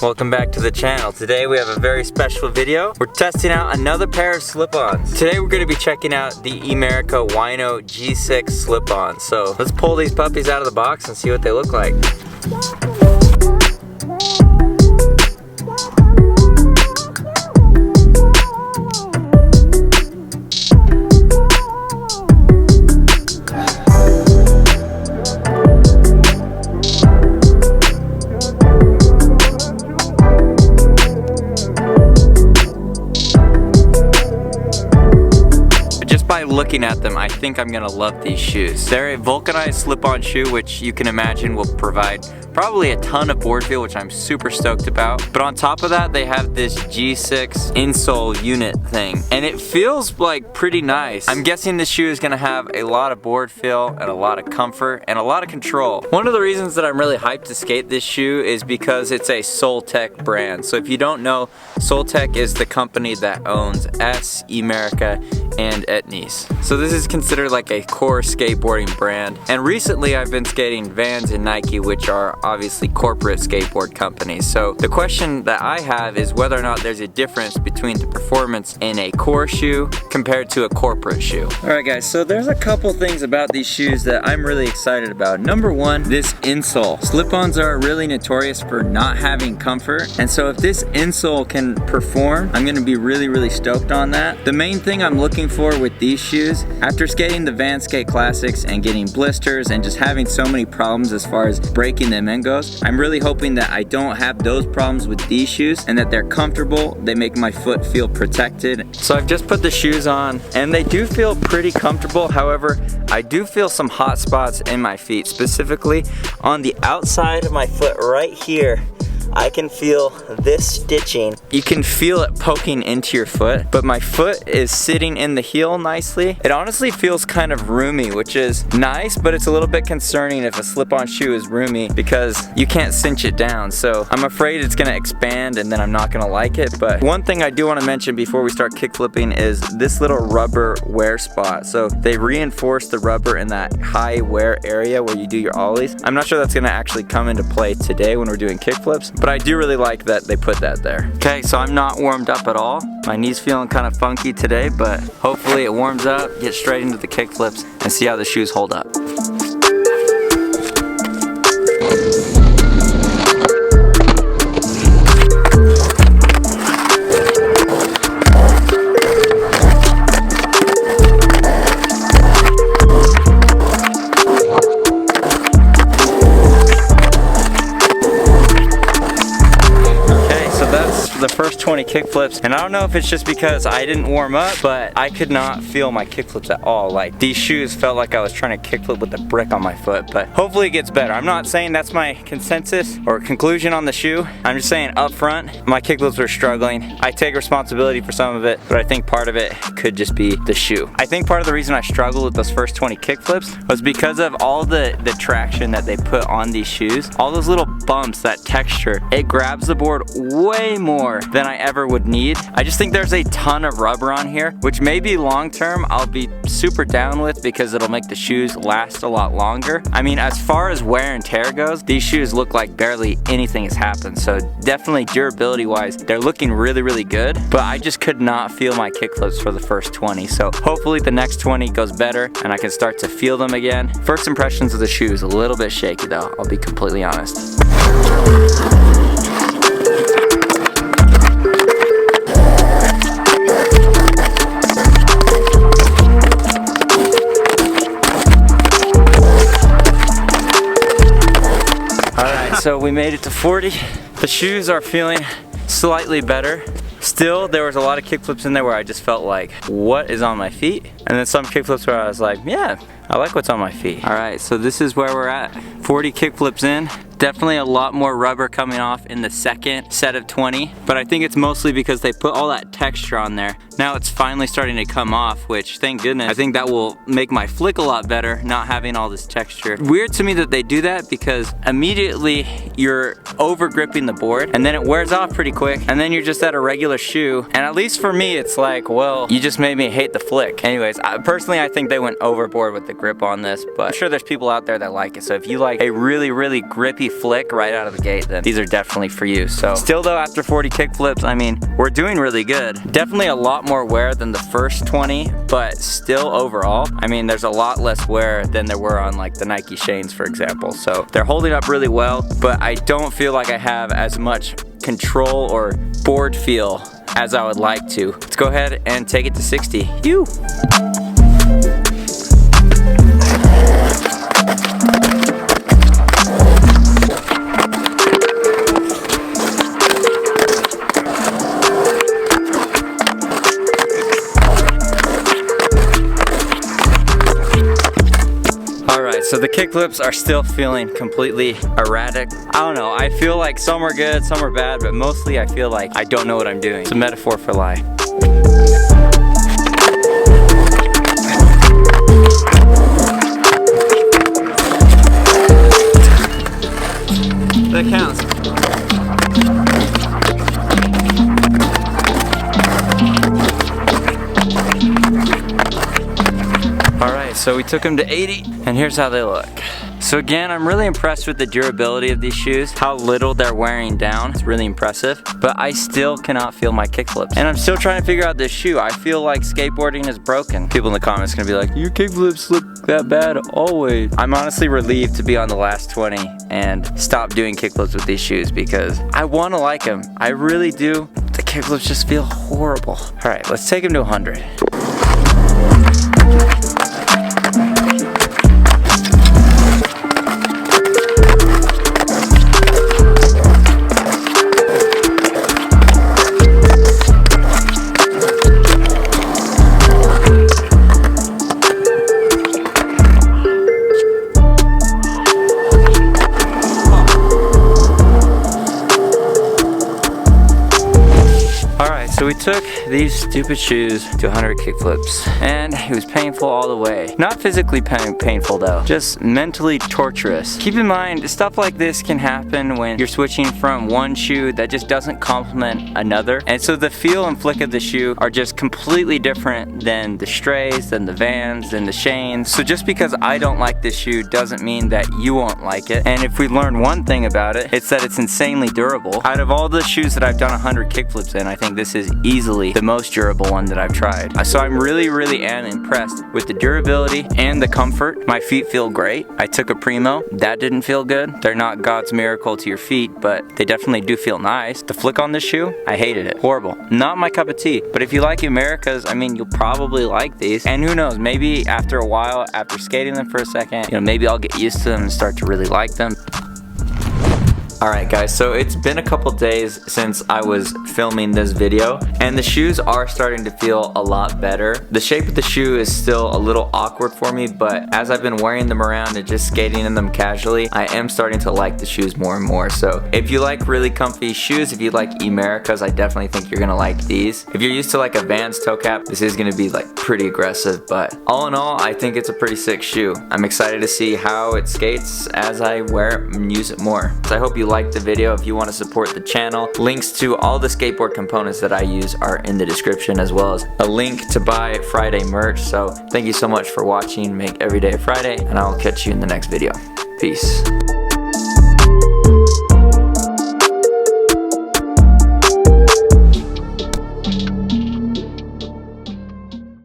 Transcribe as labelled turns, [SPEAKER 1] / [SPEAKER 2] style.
[SPEAKER 1] Welcome back to the channel. Today we have a very special video. We're testing out another pair of slip-ons. Today we're going to be checking out the Emerica Wino G6 slip-ons. So let's pull these puppies out of the box and see what they look like. By looking at them, I think I'm gonna love these shoes. They're a vulcanized slip-on shoe, which you can imagine will provide probably a ton of board feel, which I'm super stoked about. But on top of that, they have this G6 insole unit thing, and it feels like pretty nice. I'm guessing this shoe is gonna have a lot of board feel and a lot of comfort and a lot of control. One of the reasons that I'm really hyped to skate this shoe is because it's a Soltech brand. So if you don't know, Soltech is the company that owns S, Emerica, and Etnies. So this is considered like a core skateboarding brand. And recently I've been skating Vans and Nike, which are obviously corporate skateboard companies. So the question that I have is whether or not there's a difference between the performance in a core shoe compared to a corporate shoe. Alright guys, so there's a couple things about these shoes that I'm really excited about. Number one, this insole. Slip-ons are really notorious for not having comfort. And so if this insole can perform, I'm gonna be really stoked on that. The main thing I'm looking for with these shoes, after skating the Van Skate Classics and getting blisters and just having so many problems as far as breaking them in goes, I'm really hoping that I don't have those problems with these shoes and that they're comfortable, they make my foot feel protected. So I've just put the shoes on and they do feel pretty comfortable. However, I do feel some hot spots in my feet, specifically on the outside of my foot right here. I can feel this stitching. You can feel it poking into your foot, but my foot is sitting in the heel nicely. It honestly feels kind of roomy, which is nice, but it's a little bit concerning if a slip-on shoe is roomy because you can't cinch it down. So I'm afraid it's gonna expand and then I'm not gonna like it. But one thing I do wanna mention before we start kick flipping is this little rubber wear spot. So they reinforce the rubber in that high wear area where you do your ollies. I'm not sure that's gonna actually come into play today when we're doing kick flips, but I do really like that they put that there. Okay, so I'm not warmed up at all. My knee's feeling kind of funky today, but hopefully it warms up, get straight into the kick flips, and see how the shoes hold up. The first 20 kick flips, and I don't know if it's just because I didn't warm up, but I could not feel my kick flips at all. Like, these shoes felt like I was trying to kick flip with a brick on my foot, but hopefully it gets better. I'm not saying that's my consensus or conclusion on the shoe. I'm just saying up front, my kick flips were struggling. I take responsibility for some of it, but I think part of it could just be the shoe. I think part of the reason I struggled with those first 20 kick flips was because of all the traction that they put on these shoes. All those little bumps, that texture, it grabs the board way more than I ever would need. I just think there's a ton of rubber on here, which maybe long term I'll be super down with because it'll make the shoes last a lot longer. I mean, as far as wear and tear goes, these shoes look like barely anything has happened. So definitely durability wise, they're looking really good, but I just could not feel my kick flips for the first 20. So hopefully the next 20 goes better and I can start to feel them again. First impressions of the shoes, a little bit shaky though, I'll be completely honest. So we made it to 40. The shoes are feeling slightly better. Still, there was a lot of kick flips in there where I just felt like, what is on my feet? And then some kick flips where I was like, yeah, I like what's on my feet. All right, so this is where we're at. 40 kick flips in. Definitely a lot more rubber coming off in the second set of 20, but I think it's mostly because they put all that texture on there. Now it's finally starting to come off, which thank goodness. I think that will make my flick a lot better, not having all this texture. Weird to me that they do that because immediately you're over gripping the board and then it wears off pretty quick and then you're just at a regular shoe. And at least for me, it's like, well, you just made me hate the flick. Anyways, personally, I think they went overboard with the grip on this, but I'm sure there's people out there that like it. So if you like a really, really grippy flick right out of the gate, then these are definitely for you. So still though, after 40 kickflips, I mean, we're doing really good. Definitely a lot more wear than the first 20, but still overall, I mean, there's a lot less wear than there were on like the Nike Shanes, for example. So they're holding up really well, but I don't feel like I have as much control or board feel as I would like to. Let's go ahead and take it to 60. You. So the kickflips are still feeling completely erratic. I don't know, I feel like some are good, some are bad, but mostly I feel like I don't know what I'm doing. It's a metaphor for life. That counts. So we took them to 80, and here's how they look. So again, I'm really impressed with the durability of these shoes, how little they're wearing down. It's really impressive, but I still cannot feel my kickflips. And I'm still trying to figure out this shoe. I feel like skateboarding is broken. People in the comments are gonna be like, your kickflips look that bad always. I'm honestly relieved to be on the last 20 and stop doing kickflips with these shoes because I wanna like them. I really do. The kickflips just feel horrible. All right, let's take them to 100. So we took these stupid shoes to 100 kickflips, and it was painful all the way. Not physically painful though, just mentally torturous. Keep in mind, stuff like this can happen when you're switching from one shoe that just doesn't complement another. And so the feel and flick of the shoe are just completely different than the Strays, than the Vans, than the Shanes. So just because I don't like this shoe doesn't mean that you won't like it. And if we learn one thing about it, it's that it's insanely durable. Out of all the shoes that I've done 100 kickflips in, I think this is easily the most durable one that I've tried. So I'm really am impressed with the durability and the comfort. My feet feel great. I took a Primo. That didn't feel good. They're not God's miracle to your feet, but they definitely do feel nice. The flick on this shoe, I hated it. Horrible. Not my cup of tea. But if you like Emericas, I mean, you'll probably like these. And who knows, maybe after a while, after skating them for a second, you know, maybe I'll get used to them and start to really like them. Alright guys, so it's been a couple days since I was filming this video, and the shoes are starting to feel a lot better. The shape of the shoe is still a little awkward for me, but as I've been wearing them around and just skating in them casually, I am starting to like the shoes more and more. So if you like really comfy shoes, if you like Emericas, I definitely think you're gonna like these. If you're used to like a Vans toe cap, this is gonna be like pretty aggressive, but all in all, I think it's a pretty sick shoe. I'm excited to see how it skates as I wear it and use it more. So I hope you like the video. If you want to support the channel, links to all the skateboard components that I use are in the description, as well as a link to buy Friday merch. So thank you so much for watching. Make every day a Friday, and I'll catch you in the next video. Peace.